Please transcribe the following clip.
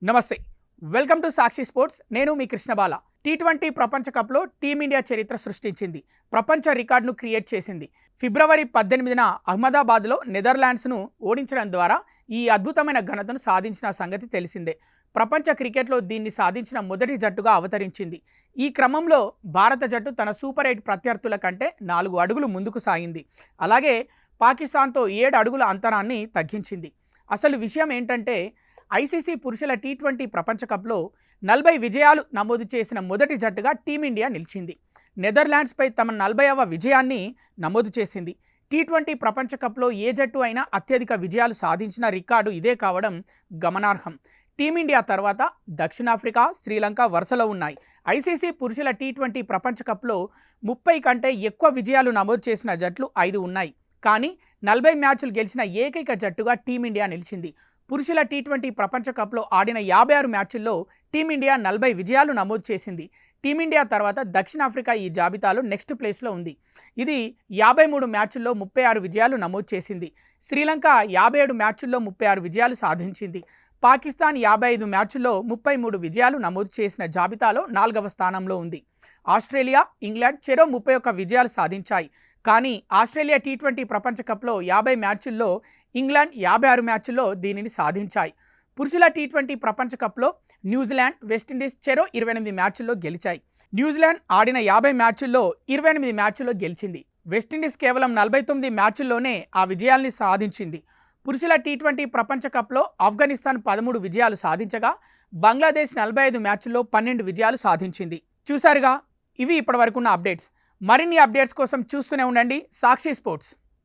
నమస్తే, welcome to Sakshi sports. నేను మీ కృష్ణబాల. T20 ప్రపంచ కప్లో టీమిండియా చరిత్ర సృష్టించింది, ప్రపంచ రికార్డును క్రియేట్ చేసింది. ఫిబ్రవరి 18న అహ్మదాబాద్లో నెదర్లాండ్స్ను ఓడించడం ద్వారా ఈ అద్భుతమైన ఘనతను సాధించిన సంగతి తెలిసిందే. ప్రపంచ క్రికెట్లో దీన్ని సాధించిన మొదటి జట్టుగా అవతరించింది. ఈ క్రమంలో భారత జట్టు తన సూపర్ 8 ప్రత్యర్థుల కంటే 4 అడుగులు ముందుకు సాగింది. అలాగే పాకిస్తాన్తో 7 అడుగుల అంతరాన్ని తగ్గించింది. అసలు విషయం ఏంటంటే, ఐసీసీ పురుషుల టీ20 ప్రపంచ కప్లో 40 విజయాలు నమోదు చేసిన మొదటి జట్టుగా టీమిండియా నిలిచింది. నెదర్లాండ్స్పై తమ 40వ విజయాన్ని నమోదు చేసింది. టీ20 ప్రపంచ కప్లో ఏ జట్టు అయినా అత్యధిక విజయాలు సాధించిన రికార్డు ఇదే కావడం గమనార్హం. టీమిండియా తర్వాత దక్షిణాఫ్రికా, శ్రీలంక వరుసలో ఉన్నాయి. ఐసీసీ పురుషుల టీ20 ప్రపంచ కప్లో 30 కంటే ఎక్కువ విజయాలు నమోదు చేసిన జట్లు 5 ఉన్నాయి. కానీ 40 మ్యాచ్లు గెలిచిన ఏకైక జట్టుగా టీమిండియా నిలిచింది. పురుషుల టీ20 ప్రపంచ కప్లో ఆడిన 56 మ్యాచ్ల్లో టీమిండియా 40 విజయాలు నమోదు చేసింది. టీమిండియా తర్వాత దక్షిణాఫ్రికా ఈ జాబితాలో నెక్స్ట్ ప్లేస్లో ఉంది. ఇది 53 మ్యాచ్ల్లో 36 విజయాలు నమోదు చేసింది. శ్రీలంక 57 మ్యాచ్ల్లో 36 విజయాలు సాధించింది. పాకిస్తాన్ 55 మ్యాచ్ల్లో 33 విజయాలు నమోదు చేసిన జాబితాలో 4వ స్థానంలో ఉంది. ఆస్ట్రేలియా, ఇంగ్లాండ్ చెరో 31 విజయాలు సాధించాయి. కానీ ఆస్ట్రేలియా టీ20 ప్రపంచ కప్లో 50 మ్యాచ్ల్లో, ఇంగ్లాండ్ 56 మ్యాచ్ల్లో దీనిని సాధించాయి. పురుషుల టీ20 ప్రపంచ కప్లో న్యూజిలాండ్, వెస్టిండీస్ చెరో 28 మ్యాచ్ల్లో గెలిచాయి. న్యూజిలాండ్ ఆడిన 50 మ్యాచ్ల్లో 28 మ్యాచ్ల్లో గెలిచింది. వెస్టిండీస్ కేవలం 49 మ్యాచ్ల్లోనే ఆ విజయాల్ని సాధించింది. పురుషుల టీ20 ప్రపంచ కప్లో ఆఫ్ఘనిస్తాన్ 13 విజయాలు సాధించగా, బంగ్లాదేశ్ 45 మ్యాచ్ల్లో 12 విజయాలు సాధించింది. చూసారుగా, ఇవి ఇప్పటివరకున్న అప్డేట్స్. మరిన్ని అప్డేట్స్ కోసం చూస్తూనే ఉండండి సాక్షి స్పోర్ట్స్.